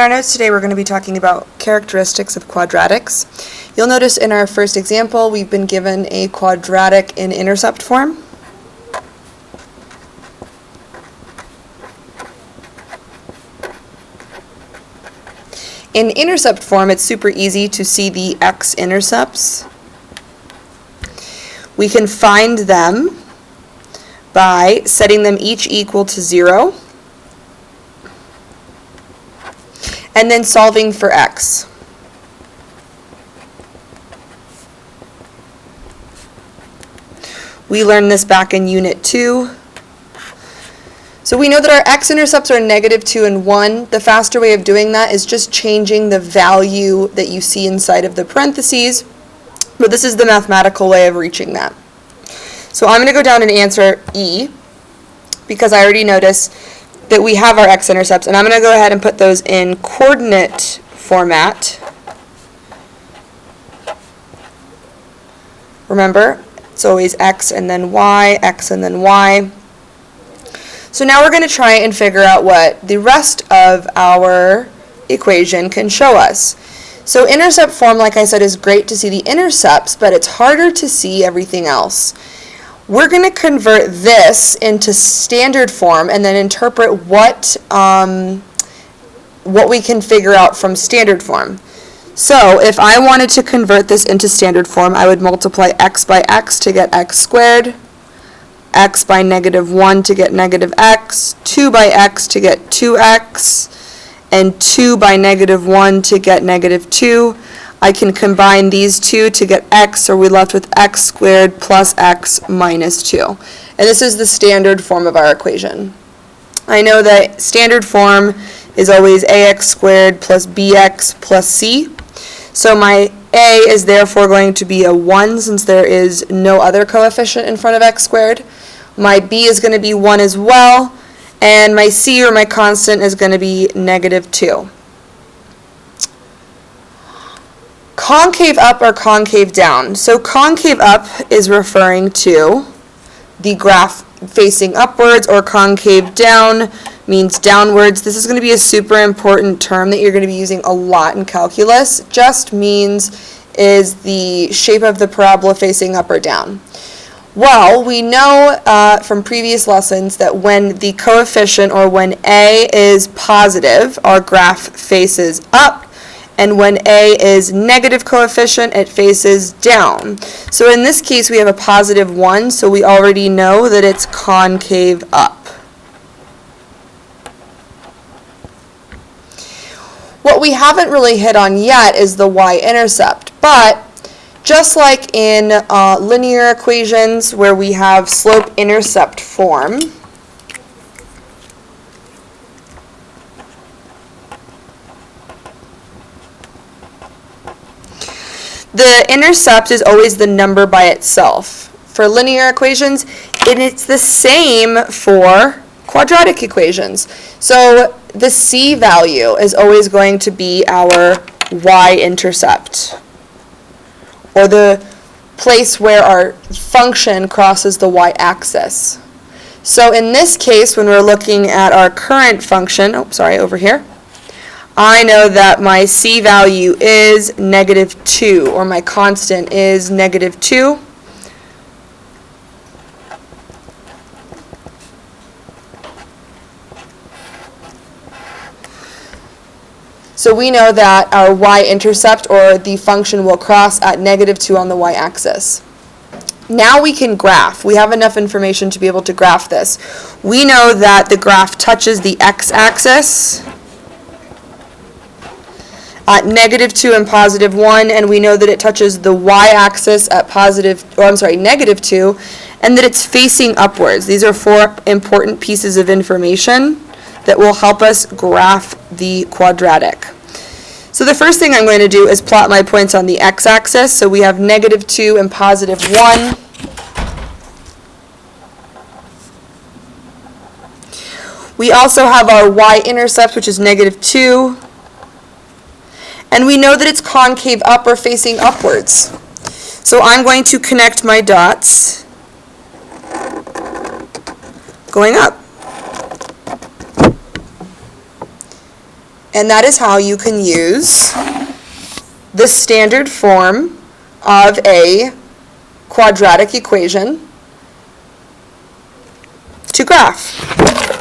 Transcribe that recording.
In our notes today we're going to be talking about characteristics of quadratics. You'll notice in our first example we've been given a quadratic in intercept form. In intercept form it's super easy to see the x-intercepts. We can find them by setting them each equal to 0. And then solving for x. We learned this back in Unit 2. So we know that our x-intercepts are -2 and 1. The faster way of doing that is just changing the value that you see inside of the parentheses. But this is the mathematical way of reaching that. So I'm going to go down and answer E, because I already noticed that we have our x-intercepts, and I'm going to go ahead and put those in coordinate format. Remember, it's always x and then y, x and then y. So now we're going to try and figure out what the rest of our equation can show us. So intercept form, like I said, is great to see the intercepts, but it's harder to see everything else. We're going to convert this into standard form and then interpret what we can figure out from standard form. So if I wanted to convert this into standard form, I would multiply x by x to get x squared, x by -1 to get -x, 2 by x to get 2x, and 2 by -1 to get -2. I can combine these two to get x, so we're left with x squared plus x minus 2. And this is the standard form of our equation. I know that standard form is always ax squared plus bx plus c. So my a is therefore going to be a 1 since there is no other coefficient in front of x squared. My b is going to be 1 as well. And my c, or my constant, is going to be -2. Concave up or concave down. So concave up is referring to the graph facing upwards, or concave down means downwards. This is going to be a super important term that you're going to be using a lot in calculus. Just means is the shape of the parabola facing up or down. Well, we know from previous lessons that when the coefficient, or when a is positive, our graph faces up. And when a is negative coefficient, it faces down. So in this case, we have a +1, so we already know that it's concave up. What we haven't really hit on yet is the y-intercept, but just like in linear equations where we have slope-intercept form, the intercept is always the number by itself. For linear equations, and it's the same for quadratic equations. So the c value is always going to be our y-intercept, or the place where our function crosses the y-axis. So in this case, when we're looking at our current function, over here, I know that my c value is -2, or my constant is -2. So we know that our y-intercept, or the function, will cross at -2 on the y-axis. Now we can graph. We have enough information to be able to graph this. We know that the graph touches the x-axis at -2 and +1, and we know that it touches the y-axis at -2, and that it's facing upwards. These are 4 important pieces of information that will help us graph the quadratic. So the first thing I'm going to do is plot my points on the x-axis. So we have -2 and +1. We also have our y-intercept, which is -2. And we know that it's concave up, or facing upwards. So I'm going to connect my dots going up. And that is how you can use the standard form of a quadratic equation to graph.